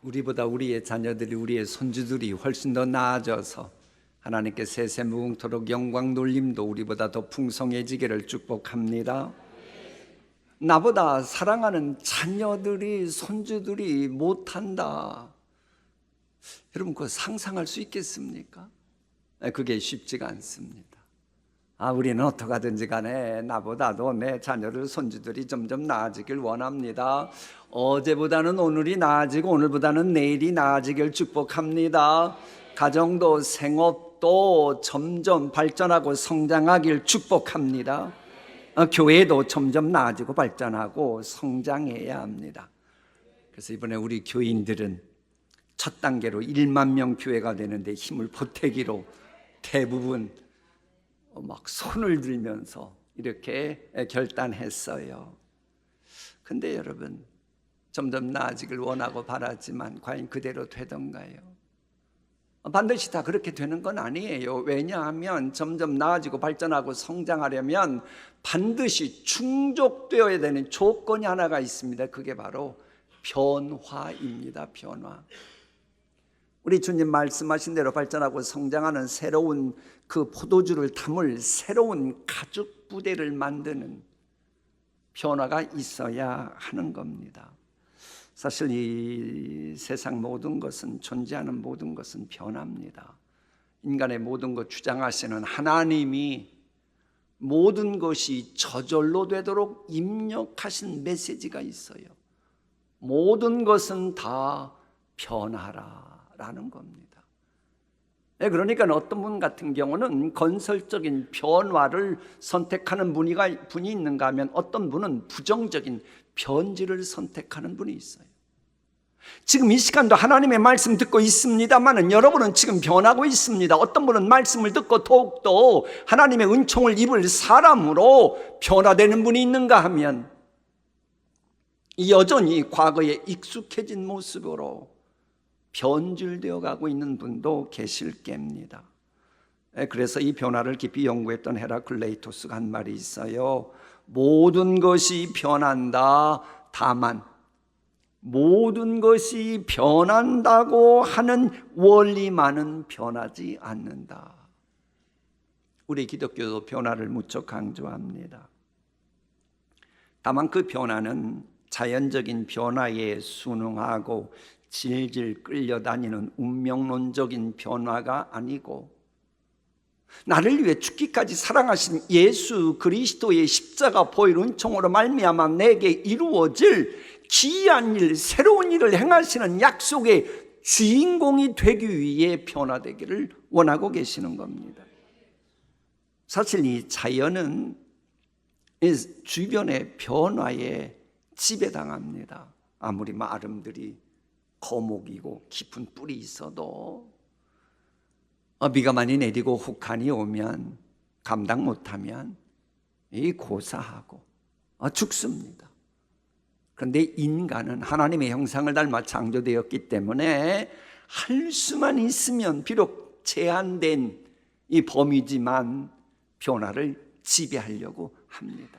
우리보다 우리의 자녀들이, 우리의 손주들이 훨씬 더 나아져서 하나님께 세세무궁토록 영광 놀림도 우리보다 더 풍성해지기를 축복합니다. 나보다 사랑하는 자녀들이, 손주들이 못한다. 여러분, 그거 상상할 수 있겠습니까? 그게 쉽지가 않습니다. 우리는 어떻게 하든지 간에 나보다도 내 자녀들, 손주들이 점점 나아지길 원합니다. 어제보다는 오늘이 나아지고 오늘보다는 내일이 나아지길 축복합니다. 가정도 생업도 점점 발전하고 성장하길 축복합니다. 교회도 점점 나아지고 발전하고 성장해야 합니다. 그래서 이번에 우리 교인들은 첫 단계로 1만 명 교회가 되는데 힘을 보태기로 대부분 막 손을 들면서 이렇게 결단했어요. 근데 여러분, 점점 나아지길 원하고 바라지만 과연 그대로 되던가요? 반드시 다 그렇게 되는 건 아니에요. 왜냐하면 점점 나아지고 발전하고 성장하려면 반드시 충족되어야 되는 조건이 하나가 있습니다. 그게 바로 변화입니다. 변화. 우리 주님 말씀하신 대로 발전하고 성장하는 새로운 그 포도주를 담을 새로운 가죽 부대를 만드는 변화가 있어야 하는 겁니다. 사실 이 세상 모든 것은, 존재하는 모든 것은 변합니다. 인간의 모든 것 주장하시는 하나님이 모든 것이 저절로 되도록 입력하신 메시지가 있어요. 모든 것은 다 변하라라는 겁니다. 그러니까 어떤 분 같은 경우는 건설적인 변화를 선택하는 분이 있는가 하면 어떤 분은 부정적인 변질을 선택하는 분이 있어요. 지금 이 시간도 하나님의 말씀 듣고 있습니다만 여러분은 지금 변하고 있습니다. 어떤 분은 말씀을 듣고 더욱더 하나님의 은총을 입을 사람으로 변화되는 분이 있는가 하면 여전히 과거에 익숙해진 모습으로 변질되어 가고 있는 분도 계실 겁니다. 그래서 이 변화를 깊이 연구했던 헤라클레이토스가 한 말이 있어요. 모든 것이 변한다. 다만 모든 것이 변한다고 하는 원리만은 변하지 않는다. 우리 기독교도 변화를 무척 강조합니다. 다만 그 변화는 자연적인 변화에 순응하고 질질 끌려다니는 운명론적인 변화가 아니고 나를 위해 죽기까지 사랑하신 예수 그리스도의 십자가 보혈 은총으로 말미암아 내게 이루어질 기이한 일, 새로운 일을 행하시는 약속의 주인공이 되기 위해 변화되기를 원하고 계시는 겁니다. 사실 이 자연은 주변의 변화에 지배당합니다. 아무리 아름들이 거목이고 깊은 뿔이 있어도 비가 많이 내리고 혹한이 오면 감당 못하면 고사하고 죽습니다. 그런데 인간은 하나님의 형상을 닮아 창조되었기 때문에 할 수만 있으면 비록 제한된 이 범위지만 변화를 지배하려고 합니다.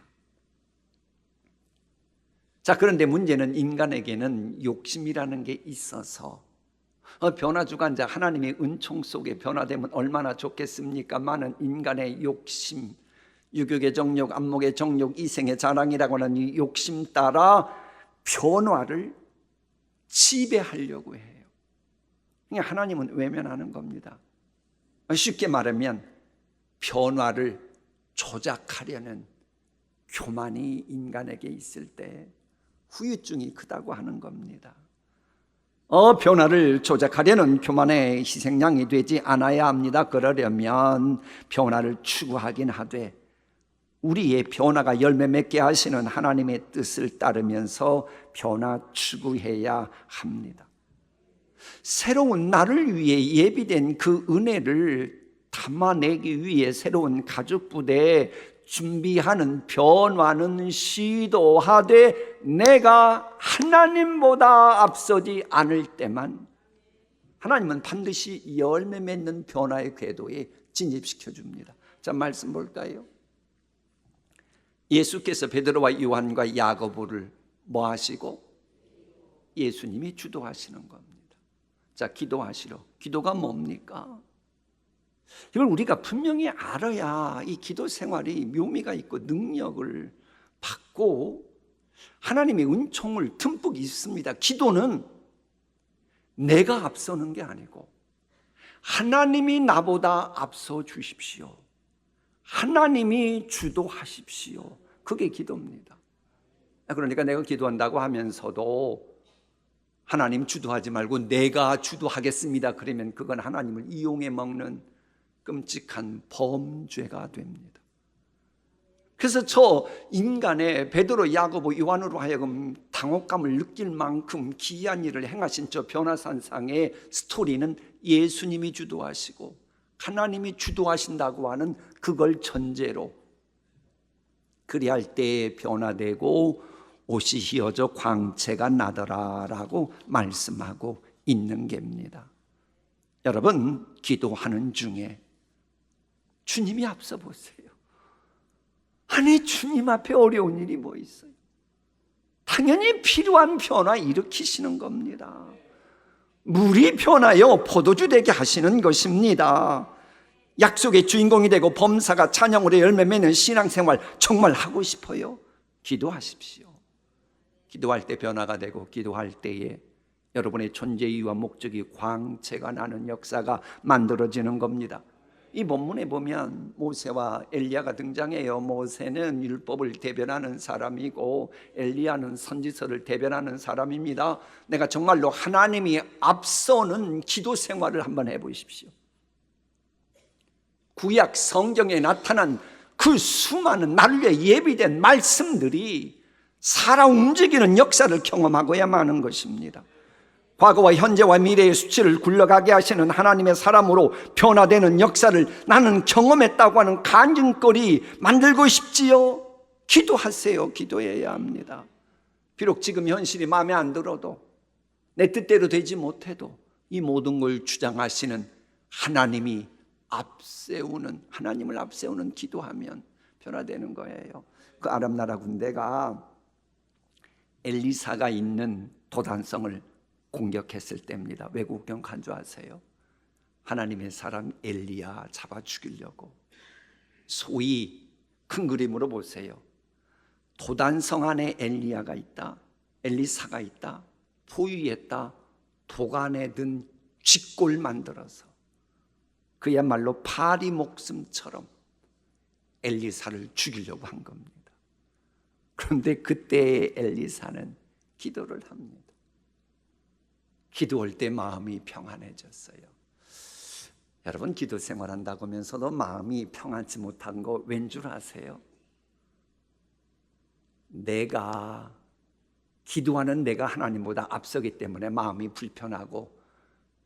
자, 그런데 문제는 인간에게는 욕심이라는 게 있어서 변화주관자 하나님의 은총 속에 변화되면 얼마나 좋겠습니까? 많은 인간의 욕심, 유욕의 정욕, 안목의 정욕, 이생의 자랑이라고 하는 이 욕심 따라 변화를 지배하려고 해요. 하나님은 외면하는 겁니다. 쉽게 말하면 변화를 조작하려는 교만이 인간에게 있을 때 후유증이 크다고 하는 겁니다. 변화를 조작하려는 교만의 희생양이 되지 않아야 합니다. 그러려면 변화를 추구하긴 하되 우리의 변화가 열매 맺게 하시는 하나님의 뜻을 따르면서 변화 추구해야 합니다. 새로운 나를 위해 예비된 그 은혜를 담아내기 위해 새로운 가죽 부대에 준비하는 변화는 시도하되 내가 하나님보다 앞서지 않을 때만 하나님은 반드시 열매 맺는 변화의 궤도에 진입시켜 줍니다. 자, 말씀 볼까요? 예수께서 베드로와 요한과 야고보를 뭐 하시고? 예수님이 주도하시는 겁니다. 자, 기도하시러. 기도가 뭡니까? 이걸 우리가 분명히 알아야 이 기도 생활이 묘미가 있고 능력을 받고 하나님의 은총을 듬뿍 있습니다. 기도는 내가 앞서는 게 아니고 하나님이 나보다 앞서 주십시오. 하나님이 주도하십시오. 그게 기도입니다. 그러니까 내가 기도한다고 하면서도 하나님 주도하지 말고 내가 주도하겠습니다. 그러면 그건 하나님을 이용해 먹는 끔찍한 범죄가 됩니다. 그래서 저 인간의 베드로, 야고보, 요한으로 하여금 당혹감을 느낄 만큼 기이한 일을 행하신 저 변화산상의 스토리는 예수님이 주도하시고 하나님이 주도하신다고 하는 그걸 전제로 그리할 때에 변화되고 옷이 휘어져 광채가 나더라라고 말씀하고 있는 겁니다. 여러분, 기도하는 중에 주님이 앞서 보세요. 아니, 주님 앞에 어려운 일이 뭐 있어요? 당연히 필요한 변화 일으키시는 겁니다. 물이 변하여 포도주 되게 하시는 것입니다. 약속의 주인공이 되고 범사가 찬양으로 열매 맺는 신앙생활 정말 하고 싶어요? 기도하십시오. 기도할 때 변화가 되고 기도할 때에 여러분의 존재 이유와 목적이 광채가 나는 역사가 만들어지는 겁니다. 이 본문에 보면 모세와 엘리야가 등장해요. 모세는 율법을 대변하는 사람이고 엘리야는 선지서를 대변하는 사람입니다. 내가 정말로 하나님이 앞서는 기도 생활을 한번 해보십시오. 구약 성경에 나타난 그 수많은 나를 위해 예비된 말씀들이 살아 움직이는 역사를 경험하고야만 하는 것입니다. 과거와 현재와 미래의 수치를 굴러가게 하시는 하나님의 사람으로 변화되는 역사를 나는 경험했다고 하는 간증거리 만들고 싶지요. 기도하세요. 기도해야 합니다. 비록 지금 현실이 마음에 안 들어도 내 뜻대로 되지 못해도 이 모든 걸 주장하시는 하나님이 앞세우는, 하나님을 앞세우는 기도하면 변화되는 거예요. 그 아람 나라 군대가 엘리사가 있는 도단성을 공격했을 때입니다. 외국경 간주하세요. 하나님의 사람 엘리야 잡아 죽이려고. 소위 큰 그림으로 보세요. 도단성 안에 엘리야가 있다, 엘리사가 있다, 포위했다, 도간에 든 쥐꼴 만들어서 그야말로 파리 목숨처럼 엘리사를 죽이려고 한 겁니다. 그런데 그때 엘리사는 기도를 합니다. 기도할 때 마음이 평안해졌어요. 여러분, 기도 생활한다고 하면서도 마음이 평안치 못한 거 왠 줄 아세요? 내가 기도하는 내가 하나님보다 앞서기 때문에 마음이 불편하고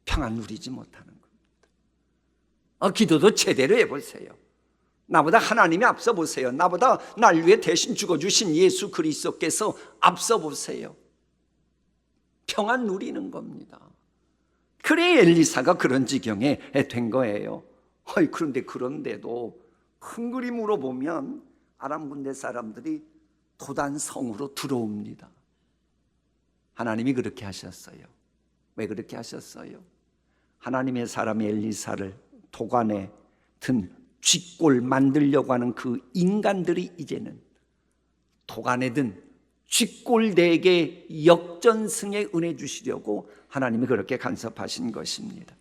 평안 누리지 못하는 겁니다. 기도도 제대로 해보세요. 나보다 하나님이 앞서 보세요. 나보다 날 위해 대신 죽어주신 예수 그리스도께서 앞서 보세요. 평안 누리는 겁니다. 그래 엘리사가 그런 지경에 된 거예요. 그런데도 큰 그림으로 보면 아람 군대 사람들이 도단성으로 들어옵니다. 하나님이 그렇게 하셨어요. 왜 그렇게 하셨어요? 하나님의 사람 엘리사를 도간에 든 쥐꼴 만들려고 하는 그 인간들이 이제는 도간에 든 쥐꼴되게 역전승에 은혜 주시려고 하나님이 그렇게 간섭하신 것입니다.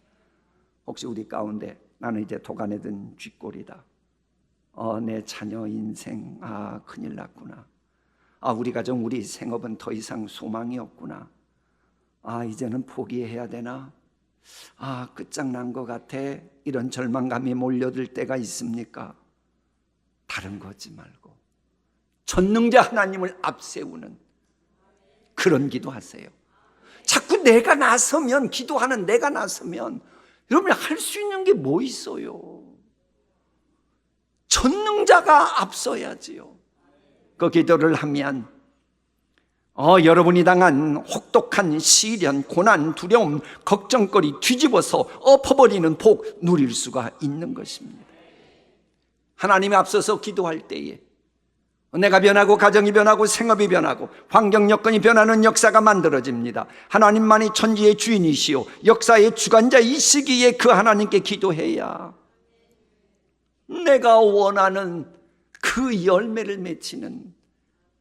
혹시 우리 가운데 나는 이제 도간에 든 쥐꼴이다, 내 자녀 인생 큰일 났구나, 우리 가정 우리 생업은 더 이상 소망이 없구나, 이제는 포기해야 되나, 끝장난 것 같아, 이런 절망감이 몰려들 때가 있습니까? 다른 거지 말고 전능자 하나님을 앞세우는 그런 기도하세요. 자꾸 내가 나서면, 기도하는 내가 나서면 여러분이 할 수 있는 게 뭐 있어요? 전능자가 앞서야지요. 그 기도를 하면 여러분이 당한 혹독한 시련, 고난, 두려움, 걱정거리 뒤집어서 엎어버리는 복 누릴 수가 있는 것입니다. 하나님이 앞서서 기도할 때에 내가 변하고 가정이 변하고 생업이 변하고 환경 여건이 변하는 역사가 만들어집니다. 하나님만이 천지의 주인이시오 역사의 주관자이시기에 그 하나님께 기도해야 내가 원하는 그 열매를 맺히는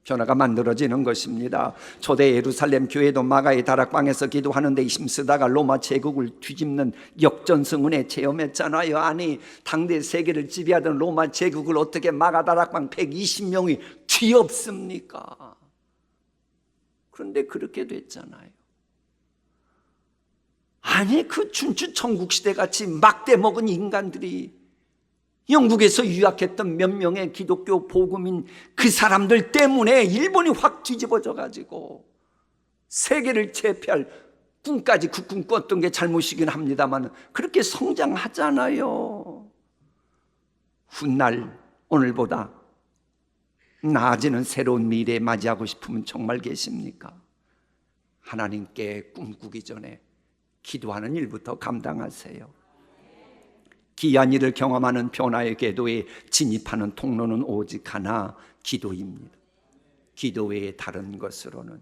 변화가 만들어지는 것입니다. 초대 예루살렘 교회도 마가의 다락방에서 기도하는 데 힘쓰다가 로마 제국을 뒤집는 역전승운에 체험했잖아요. 아니 당대 세계를 지배하던 로마 제국을 어떻게 마가 다락방 120명이 뒤엎습니까? 그런데 그렇게 됐잖아요. 아니 그 춘추천국시대 같이 막대 먹은 인간들이 영국에서 유학했던 몇 명의 기독교 복음인 그 사람들 때문에 일본이 확 뒤집어져 가지고 세계를 제패할 꿈까지 그 꿈 꿨던 게 잘못이긴 합니다만 그렇게 성장하잖아요. 훗날 오늘보다 나아지는 새로운 미래 맞이하고 싶으면 정말 계십니까? 하나님께 꿈꾸기 전에 기도하는 일부터 감당하세요. 기이한 일을 경험하는 변화의 궤도에 진입하는 통로는 오직 하나, 기도입니다. 기도 외에 다른 것으로는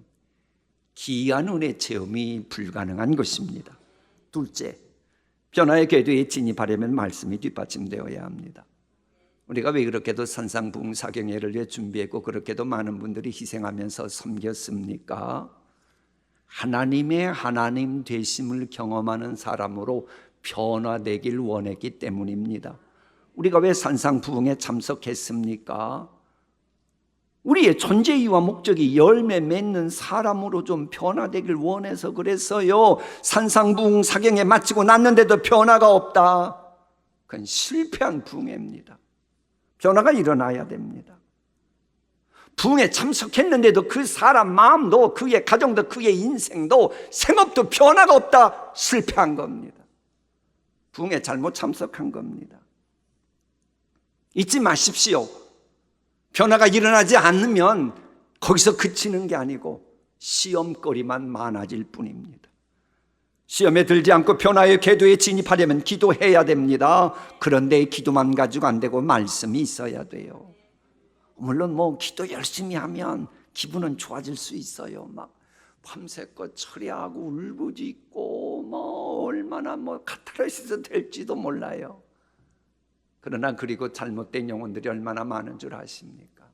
기이한 은혜 체험이 불가능한 것입니다. 둘째, 변화의 궤도에 진입하려면 말씀이 뒷받침되어야 합니다. 우리가 왜 그렇게도 산상부흥사경회를 위해 준비했고 그렇게도 많은 분들이 희생하면서 섬겼습니까? 하나님의 하나님 되심을 경험하는 사람으로 변화되길 원했기 때문입니다. 우리가 왜 산상부흥에 참석했습니까? 우리의 존재 이유와 목적이 열매 맺는 사람으로 좀 변화되길 원해서 그랬어요. 산상부흥 사경에 마치고 났는데도 변화가 없다. 그건 실패한 부흥회입니다. 변화가 일어나야 됩니다. 부흥에 참석했는데도 그 사람 마음도 그의 가정도 그의 인생도 생업도 변화가 없다. 실패한 겁니다. 부흥에 잘못 참석한 겁니다. 잊지 마십시오. 변화가 일어나지 않으면 거기서 그치는 게 아니고 시험거리만 많아질 뿐입니다. 시험에 들지 않고 변화의 궤도에 진입하려면 기도해야 됩니다. 그런데 기도만 가지고 안 되고 말씀이 있어야 돼요. 물론 기도 열심히 하면 기분은 좋아질 수 있어요. 막 밤새껏 처리하고 울부짖고 얼마나 카타르시스 될지도 몰라요. 그러나 그리고 잘못된 영혼들이 얼마나 많은 줄 아십니까?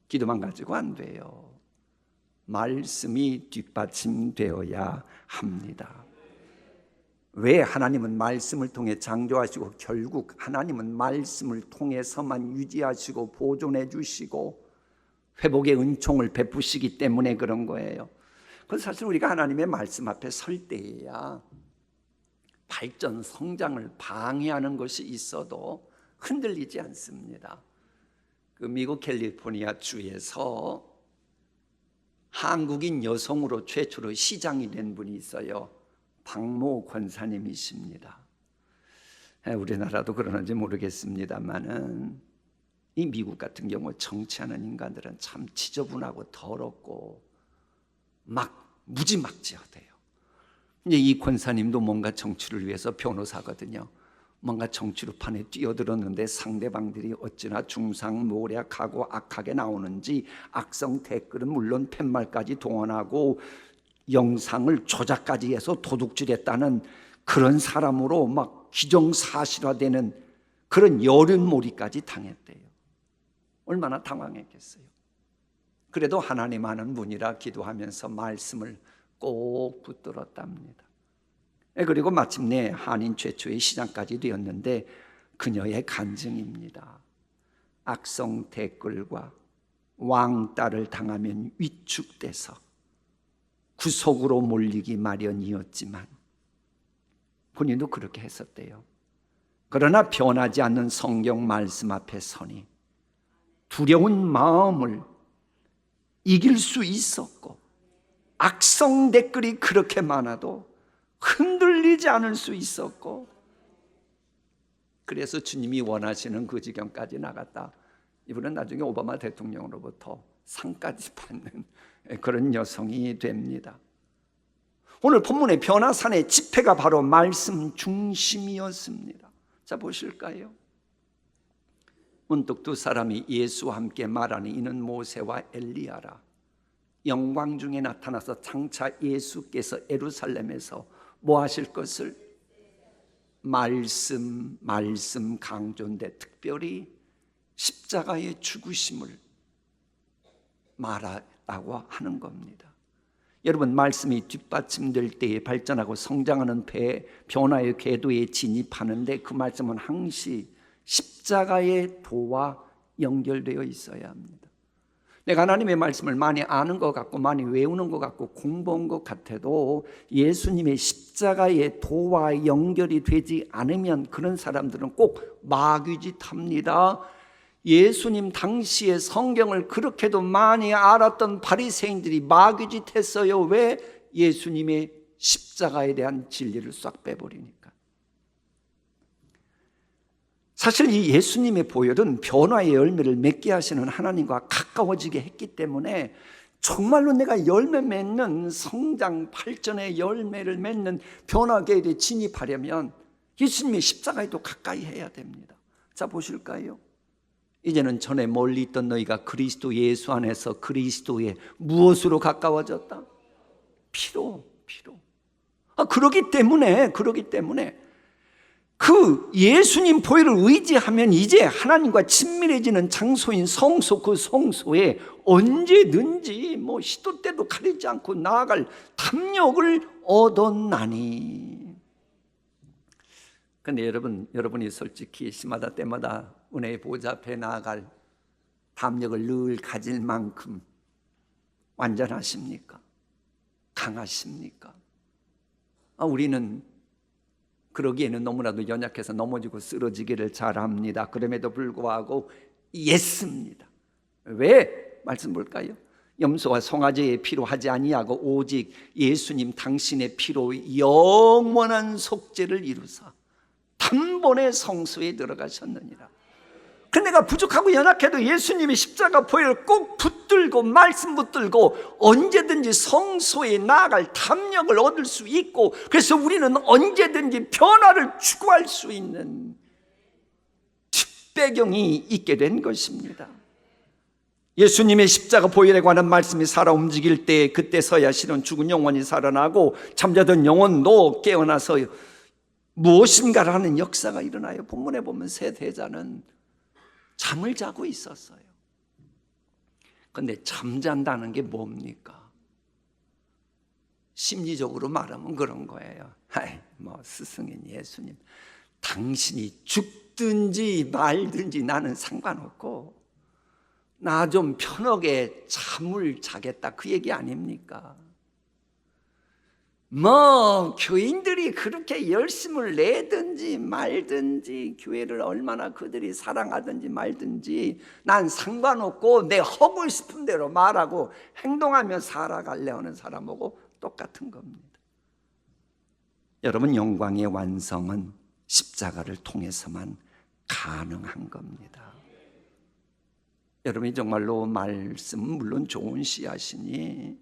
기도만 가지고 안 돼요. 말씀이 뒷받침되어야 합니다. 왜 하나님은 말씀을 통해 창조하시고 결국 하나님은 말씀을 통해서만 유지하시고 보존해 주시고 회복의 은총을 베푸시기 때문에 그런 거예요. 그래서 사실 우리가 하나님의 말씀 앞에 설 때에야 발전, 성장을 방해하는 것이 있어도 흔들리지 않습니다. 그 미국 캘리포니아 주에서 한국인 여성으로 최초로 시장이 된 분이 있어요. 박모 권사님이십니다. 우리나라도 그러는지 모르겠습니다만은 이 미국 같은 경우 정치하는 인간들은 참 지저분하고 더럽고 막 무지막지하대요. 이제 이 권사님도 뭔가 정치를 위해서 변호사거든요. 뭔가 정치판에 뛰어들었는데 상대방들이 어찌나 중상모략하고 악하게 나오는지 악성 댓글은 물론 팻말까지 동원하고 영상을 조작까지 해서 도둑질했다는 그런 사람으로 막 기정사실화되는 그런 여론몰이까지 당했대요. 얼마나 당황했겠어요. 그래도 하나님 아는 분이라 기도하면서 말씀을 꼭 붙들었답니다. 그리고 마침내 한인 최초의 시장까지 되었는데 그녀의 간증입니다. 악성 댓글과 왕따를 당하면 위축돼서 구속으로 몰리기 마련이었지만 본인도 그렇게 했었대요. 그러나 변하지 않는 성경 말씀 앞에 서니 두려운 마음을 이길 수 있었고 악성 댓글이 그렇게 많아도 흔들리지 않을 수 있었고 그래서 주님이 원하시는 그 지경까지 나갔다. 이분은 나중에 오바마 대통령으로부터 상까지 받는 그런 여성이 됩니다. 오늘 본문의 변화산의 집회가 바로 말씀 중심이었습니다. 자 보실까요? 문득 두 사람이 예수와 함께 말하니 이는 모세와 엘리야라. 영광 중에 나타나서 장차 예수께서 예루살렘에서 뭐 하실 것을 말씀 강조인데 특별히 십자가의 죽으심을 말하라고 하는 겁니다. 여러분, 말씀이 뒷받침될 때에 발전하고 성장하는 변화의 궤도에 진입하는데 그 말씀은 항시 십자가의 도와 연결되어 있어야 합니다. 내가 하나님의 말씀을 많이 아는 것 같고 많이 외우는 것 같고 공부한 것 같아도 예수님의 십자가의 도와 연결이 되지 않으면 그런 사람들은 꼭 마귀짓합니다. 예수님 당시에 성경을 그렇게도 많이 알았던 바리새인들이 마귀짓했어요. 왜? 예수님의 십자가에 대한 진리를 싹 빼버리니까. 사실 이 예수님의 보혈은 변화의 열매를 맺게 하시는 하나님과 가까워지게 했기 때문에 정말로 내가 열매 맺는 성장 발전의 열매를 맺는 변화계에 진입하려면 예수님의 십자가에도 가까이 해야 됩니다. 자, 보실까요? 이제는 전에 멀리 있던 너희가 그리스도 예수 안에서 그리스도의 무엇으로 가까워졌다? 피로. 그러기 때문에 그 예수님 보혈을 의지하면 이제 하나님과 친밀해지는 장소인 성소, 그 성소에 언제든지 시도 때도 가리지 않고 나아갈 담력을 얻었나니. 근데 여러분이 솔직히 시마다 때마다 은혜의 보좌 앞에 나아갈 담력을 늘 가질 만큼 완전하십니까? 강하십니까? 우리는 그러기에는 너무나도 연약해서 넘어지고 쓰러지기를 잘합니다. 그럼에도 불구하고 예습니다. 왜? 말씀 볼까요? 염소와 송아지의 피로 하지 아니하고 오직 예수님 당신의 피로 영원한 속죄를 이루사 단번에 성소에 들어가셨느니라. 그 내가 부족하고 연약해도 예수님의 십자가 보혈을 꼭 붙들고 말씀 붙들고 언제든지 성소에 나아갈 담력을 얻을 수 있고, 그래서 우리는 언제든지 변화를 추구할 수 있는 특배경이 있게 된 것입니다. 예수님의 십자가 보혈에 관한 말씀이 살아 움직일 때 그때서야 실은 죽은 영혼이 살아나고 잠자던 영혼도 깨어나서 무엇인가를 하는 역사가 일어나요. 본문에 보면 세 대자는 잠을 자고 있었어요. 그런데 잠잔다는 게 뭡니까? 심리적으로 말하면 그런 거예요. 스승인 예수님, 당신이 죽든지 말든지 나는 상관없고 나 좀 편하게 잠을 자겠다, 그 얘기 아닙니까? 교인들이 그렇게 열심을 내든지 말든지 교회를 얼마나 그들이 사랑하든지 말든지 난 상관없고 내 하고 싶은 대로 말하고 행동하며 살아갈래 하는 사람하고 똑같은 겁니다. 여러분, 영광의 완성은 십자가를 통해서만 가능한 겁니다. 여러분이 정말로 말씀은 물론 좋은 씨앗이니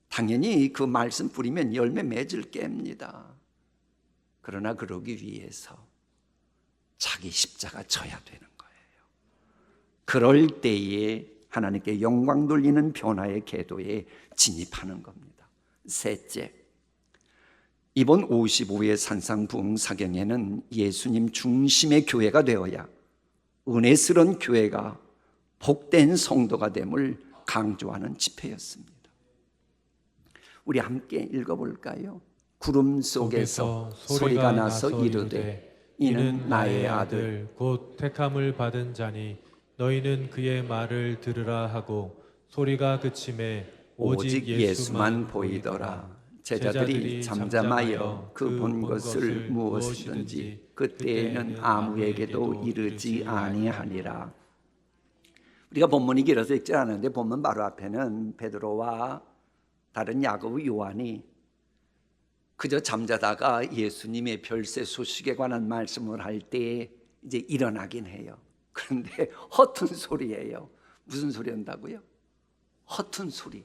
당연히 그 말씀 뿌리면 열매 맺을 게입니다. 그러나 그러기 위해서 자기 십자가 져야 되는 거예요. 그럴 때에 하나님께 영광 돌리는 변화의 궤도에 진입하는 겁니다. 셋째, 이번 55회 산상부흥 사경에는 예수님 중심의 교회가 되어야 은혜스러운 교회가 복된 성도가 됨을 강조하는 집회였습니다. 우리 함께 읽어볼까요? 구름 속에서 소리가 나서 이르되 이는 나의 아들 곧 택함을 받은 자니 너희는 그의 말을 들으라 하고 소리가 그침에 오직 예수만 보이더라. 제자들이 잠잠하여 그 본 것을 무엇이든지 그때에는 아무에게도 이르지 아니하니라. 우리가 본문이 길어서 읽지 않았는데 본문 바로 앞에는 베드로와 다른 야고보, 요한이 그저 잠자다가 예수님의 별세 소식에 관한 말씀을 할 때 이제 일어나긴 해요. 그런데 허튼 소리예요. 무슨 소리 한다고요? 허튼 소리.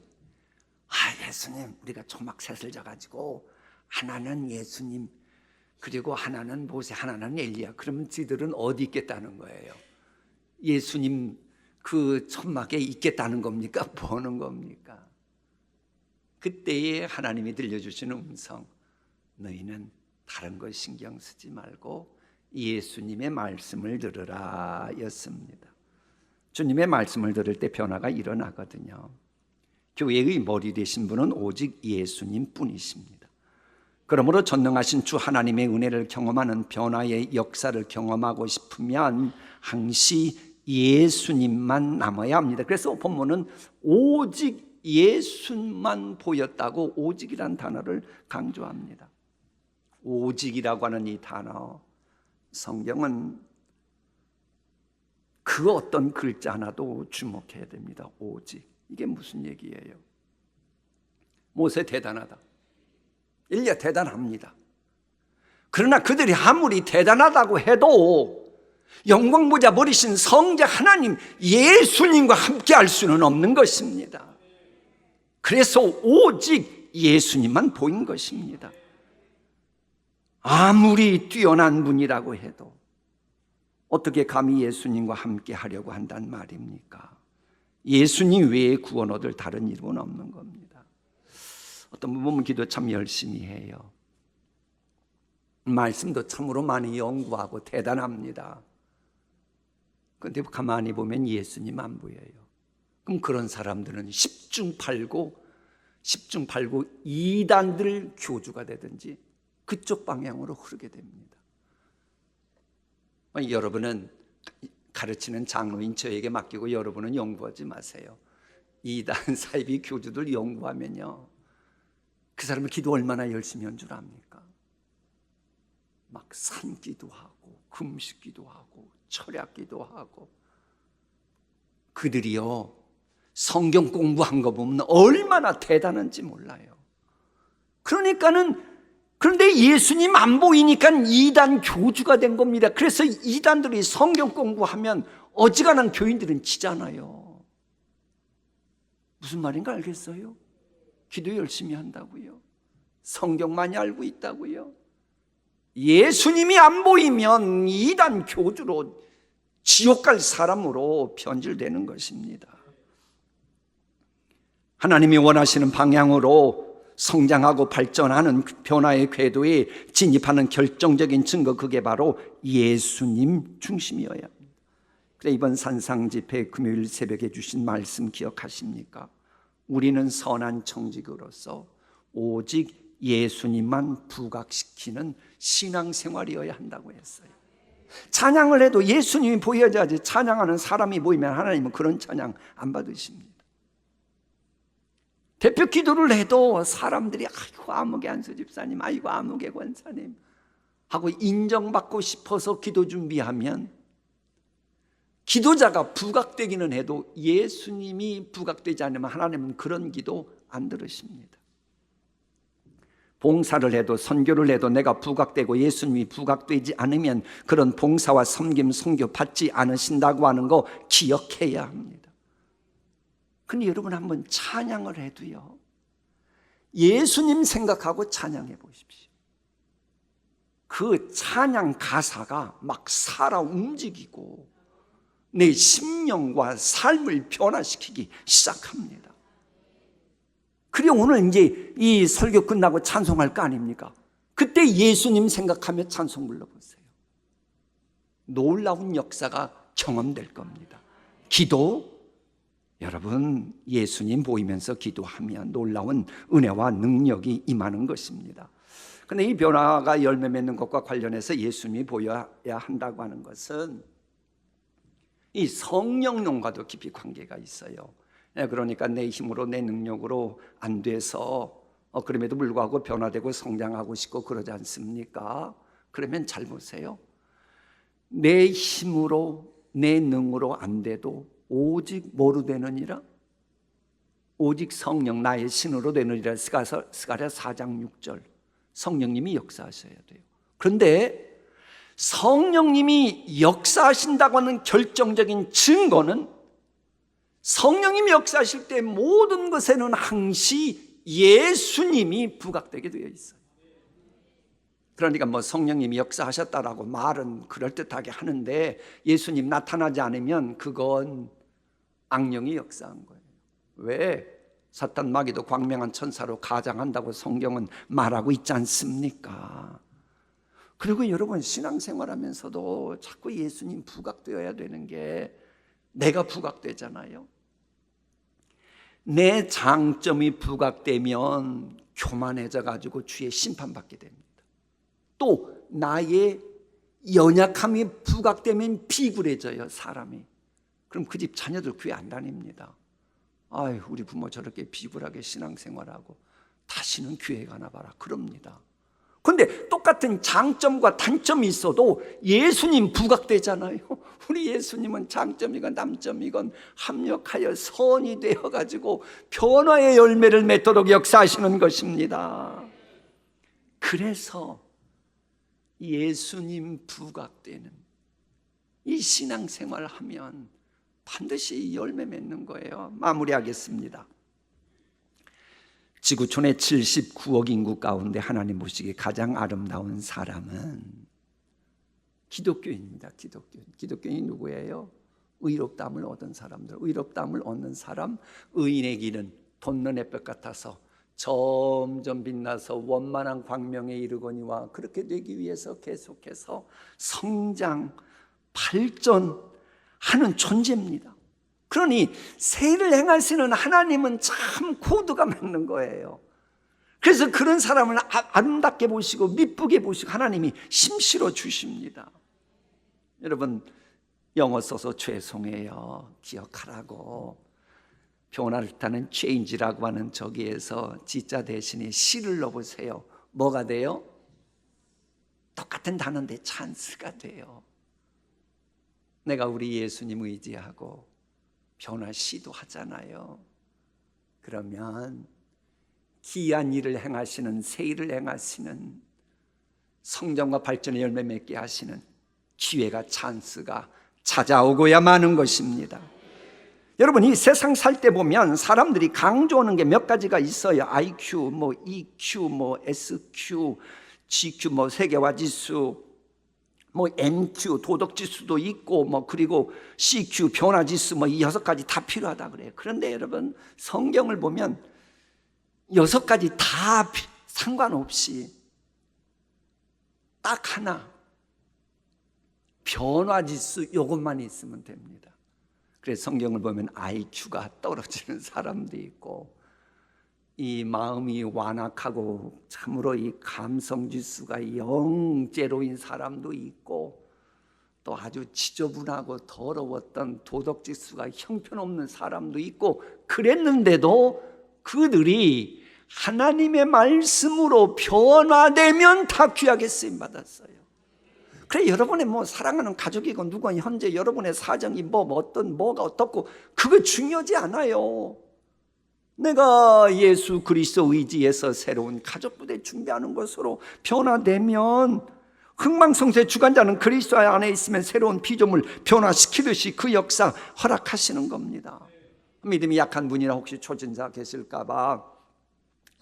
예수님, 우리가 초막 셋을 져가지고 하나는 예수님, 그리고 하나는 모세, 하나는 엘리야. 그러면 지들은 어디 있겠다는 거예요? 예수님 그 천막에 있겠다는 겁니까? 뭐하는 겁니까? 그때에 하나님이 들려주시는 음성, 너희는 다른 거 신경 쓰지 말고 예수님의 말씀을 들으라 였습니다. 주님의 말씀을 들을 때 변화가 일어나거든요. 교회의 머리 되신 분은 오직 예수님 뿐이십니다. 그러므로 전능하신 주 하나님의 은혜를 경험하는 변화의 역사를 경험하고 싶으면 항시 예수님만 남아야 합니다. 그래서 본문은 오직 예수만 보였다고 오직이란 단어를 강조합니다. 오직이라고 하는 이 단어, 성경은 그 어떤 글자 하나도 주목해야 됩니다. 오직. 이게 무슨 얘기예요? 모세 대단하다, 엘리야 대단합니다. 그러나 그들이 아무리 대단하다고 해도 영광보좌 버리신 성자 하나님 예수님과 함께 할 수는 없는 것입니다. 그래서 오직 예수님만 보인 것입니다. 아무리 뛰어난 분이라고 해도 어떻게 감히 예수님과 함께 하려고 한단 말입니까? 예수님 외에 구원 얻을 다른 이름은 없는 겁니다. 어떤 분 보면 기도 참 열심히 해요. 말씀도 참으로 많이 연구하고 대단합니다. 그런데 가만히 보면 예수님 안 보여요. 그럼 그런 사람들은 10중 8구 이단들 교주가 되든지 그쪽 방향으로 흐르게 됩니다. 여러분은 가르치는 장로인 저에게 맡기고 여러분은 연구하지 마세요. 이단 사이비 교주들 연구하면요, 그 사람은 기도 얼마나 열심히 한 줄 압니까? 막 산기도 하고 금식기도 하고 철야기도 하고. 그들이요 성경 공부한 거 보면 얼마나 대단한지 몰라요. 그런데 예수님 안 보이니까 이단 교주가 된 겁니다. 그래서 이단들이 성경 공부하면 어지간한 교인들은 지잖아요. 무슨 말인가 알겠어요? 기도 열심히 한다고요? 성경 많이 알고 있다고요? 예수님이 안 보이면 이단 교주로 지옥 갈 사람으로 변질되는 것입니다. 하나님이 원하시는 방향으로 성장하고 발전하는 변화의 궤도에 진입하는 결정적인 증거, 그게 바로 예수님 중심이어야 합니다. 그래서 이번 산상집회 금요일 새벽에 주신 말씀 기억하십니까? 우리는 선한 청지기로서 오직 예수님만 부각시키는 신앙생활이어야 한다고 했어요. 찬양을 해도 예수님이 보여야지. 찬양하는 사람이 보이면 하나님은 그런 찬양 안 받으십니다. 대표 기도를 해도 사람들이 아이고 아무개 안수 집사님, 아이고 아무개 권사님 하고 인정받고 싶어서 기도 준비하면 기도자가 부각되기는 해도 예수님이 부각되지 않으면 하나님은 그런 기도 안 들으십니다. 봉사를 해도 선교를 해도 내가 부각되고 예수님이 부각되지 않으면 그런 봉사와 섬김, 선교 받지 않으신다고 하는 거 기억해야 합니다. 근데 여러분 한번 찬양을 해도요, 예수님 생각하고 찬양해 보십시오. 그 찬양 가사가 막 살아 움직이고 내 심령과 삶을 변화시키기 시작합니다. 그리고 오늘 이제 이 설교 끝나고 찬송할 거 아닙니까? 그때 예수님 생각하며 찬송 불러보세요. 놀라운 역사가 경험될 겁니다. 기도, 여러분 예수님 보이면서 기도하면 놀라운 은혜와 능력이 임하는 것입니다. 그런데 이 변화가 열매 맺는 것과 관련해서 예수님이 보여야 한다고 하는 것은 이 성령론과도 깊이 관계가 있어요. 그러니까 내 힘으로 내 능력으로 안 돼서 그럼에도 불구하고 변화되고 성장하고 싶고 그러지 않습니까? 그러면 잘 보세요. 내 힘으로 내 능으로 안 돼도 오직 뭐로 되느니라? 오직 성령 나의 신으로 되느니라. 스가랴 4장 6절. 성령님이 역사하셔야 돼요. 그런데 성령님이 역사하신다고 하는 결정적인 증거는 성령님이 역사하실 때 모든 것에는 항시 예수님이 부각되게 되어 있어요. 그러니까 뭐 성령님이 역사하셨다라고 말은 그럴듯하게 하는데 예수님 나타나지 않으면 그건 악령이 역사한 거예요. 왜? 사탄 마귀도 광명한 천사로 가장한다고 성경은 말하고 있지 않습니까? 그리고 여러분 신앙생활하면서도 자꾸 예수님 부각되어야 되는 게 내가 부각되잖아요. 내 장점이 부각되면 교만해져 가지고 주의 심판받게 됩니다. 또 나의 연약함이 부각되면 비굴해져요, 사람이. 그럼 그 집 자녀들 교회 안 다닙니다. 아유, 우리 부모 저렇게 비굴하게 신앙생활하고 다시는 교회 가나 봐라, 그럽니다. 그런데 똑같은 장점과 단점이 있어도 예수님 부각되잖아요. 우리 예수님은 장점이건 남점이건 합력하여 선이 되어가지고 변화의 열매를 맺도록 역사하시는 것입니다. 그래서 예수님 부각되는 이 신앙생활을 하면 반드시 열매 맺는 거예요. 마무리하겠습니다. 지구촌의 79억 인구 가운데 하나님 보시기에 가장 아름다운 사람은 기독교인입니다. 기독교인이 누구예요? 의롭다함을 얻은 사람들. 의롭다함을 얻는 사람, 의인의 길은 돋는 햇볕 같아서 점점 빛나서 원만한 광명에 이르거니와, 그렇게 되기 위해서 계속해서 성장, 발전하는 존재입니다. 그러니 세를 행하시는 하나님은 참 코드가 맞는 거예요. 그래서 그런 사람을 아름답게 보시고 미쁘게 보시고 하나님이 심실어 주십니다. 여러분, 영어 써서 죄송해요 기억하라고. 변화를 타는 change라고 하는 저기에서 지자 대신에 C를 넣어보세요. 뭐가 돼요? 똑같은 단어인데 찬스가 돼요. 내가 우리 예수님 의지하고 변화 시도하잖아요. 그러면 기이한 일을 행하시는, 새 일을 행하시는, 성장과 발전의 열매 맺게 하시는 기회가, 찬스가 찾아오고야 마는 것입니다. 여러분, 이 세상 살 때 보면 사람들이 강조하는 게 몇 가지가 있어요. IQ, 뭐 EQ, 뭐 SQ, GQ, 뭐 세계화 지수, 뭐 MQ 도덕 지수도 있고, 뭐 그리고 CQ 변화 지수, 뭐 이 6가지 다 필요하다 그래요. 그런데 여러분, 성경을 보면 6가지 다 상관없이 딱 하나, 변화 지수 이것만 있으면 됩니다. 그래서 성경을 보면 IQ가 떨어지는 사람도 있고, 이 마음이 완악하고 참으로 이 감성 지수가 영제로인 사람도 있고, 또 아주 지저분하고 더러웠던 도덕 지수가 형편없는 사람도 있고, 그랬는데도 그들이 하나님의 말씀으로 변화되면 다 귀하게 쓰임받았어요. 그래, 여러분의 뭐 사랑하는 가족이고 누가 현재 여러분의 사정이 뭐가 어떻고 그거 중요하지 않아요. 내가 예수 그리스도 의지해서 새로운 가족부대 준비하는 것으로 변화되면, 흥망성쇠 주관자는 그리스도 안에 있으면 새로운 피조물 변화시키듯이 그 역사 허락하시는 겁니다. 믿음이 약한 분이나 혹시 초진자 계실까 봐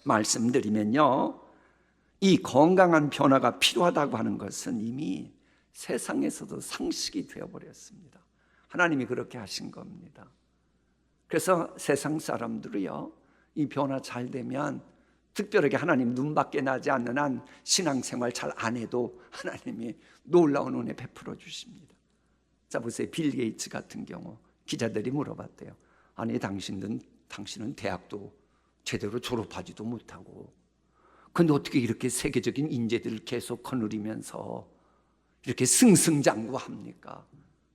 말씀드리면요, 이 건강한 변화가 필요하다고 하는 것은 이미 세상에서도 상식이 되어버렸습니다. 하나님이 그렇게 하신 겁니다. 그래서 세상 사람들이요, 이 변화 잘 되면 특별하게 하나님 눈밖에 나지 않는 한 신앙생활 잘 안 해도 하나님이 놀라운 은혜 베풀어 주십니다. 자, 보세요. 빌 게이츠 같은 경우 기자들이 물어봤대요. 아니, 당신은 대학도 제대로 졸업하지도 못하고 근데 어떻게 이렇게 세계적인 인재들을 계속 거느리면서 이렇게 승승장구합니까?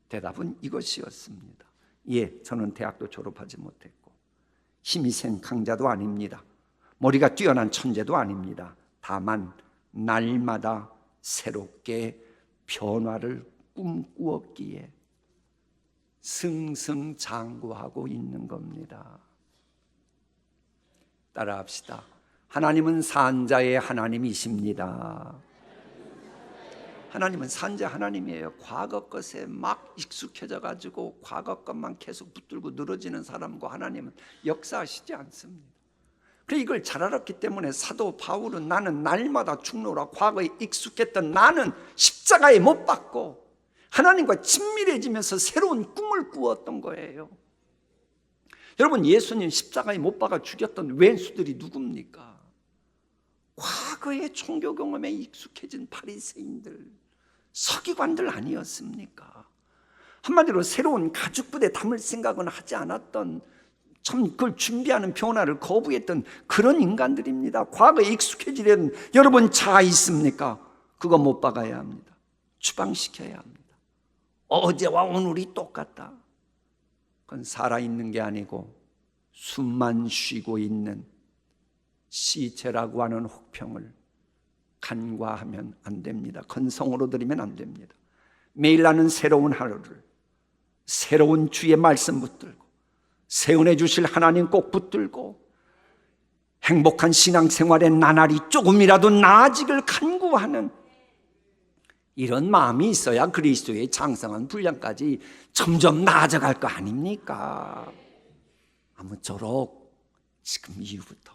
대답은 이것이었습니다. 예, 저는 대학도 졸업하지 못했고 힘이 센 강자도 아닙니다. 머리가 뛰어난 천재도 아닙니다. 다만 날마다 새롭게 변화를 꿈꾸었기에 승승장구하고 있는 겁니다. 따라합시다. 하나님은 산자의 하나님이십니다. 하나님은 산자 하나님이에요. 과거 것에 막 익숙해져 가지고 과거 것만 계속 붙들고 늘어지는 사람과 하나님은 역사하시지 않습니다. 그래 이걸 잘 알았기 때문에 사도 바울은 나는 날마다 죽노라, 과거에 익숙했던 나는 십자가에 못 박고 하나님과 친밀해지면서 새로운 꿈을 꾸었던 거예요. 여러분, 예수님 십자가에 못 박아 죽였던 왼수들이 누굽니까? 과거의 종교 경험에 익숙해진 바리새인들, 서기관들 아니었습니까? 한마디로 새로운 가죽부대 담을 생각은 하지 않았던, 참 그걸 준비하는 변화를 거부했던 그런 인간들입니다. 과거에 익숙해지려는 여러분 자 있습니까? 그거 못 박아야 합니다. 추방시켜야 합니다. 어제와 오늘이 똑같다. 그건 살아있는 게 아니고 숨만 쉬고 있는 시체라고 하는 혹평을 간과하면 안 됩니다. 건성으로 드리면 안 됩니다. 매일 나는 새로운 하루를, 새로운 주의 말씀 붙들고 세운해 주실 하나님 꼭 붙들고 행복한 신앙생활의 나날이 조금이라도 나아지길 간구하는 이런 마음이 있어야 그리스도의 장성한 분량까지 점점 나아져갈 거 아닙니까? 아무쪼록 지금 이후부터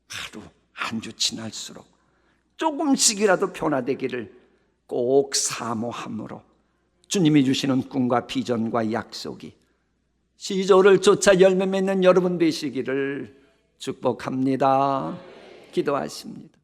하루 한 주 지날수록 조금씩이라도 변화되기를 꼭 사모함으로 주님이 주시는 꿈과 비전과 약속이 시조를 쫓아 열매 맺는 여러분 되시기를 축복합니다. 기도하십니다.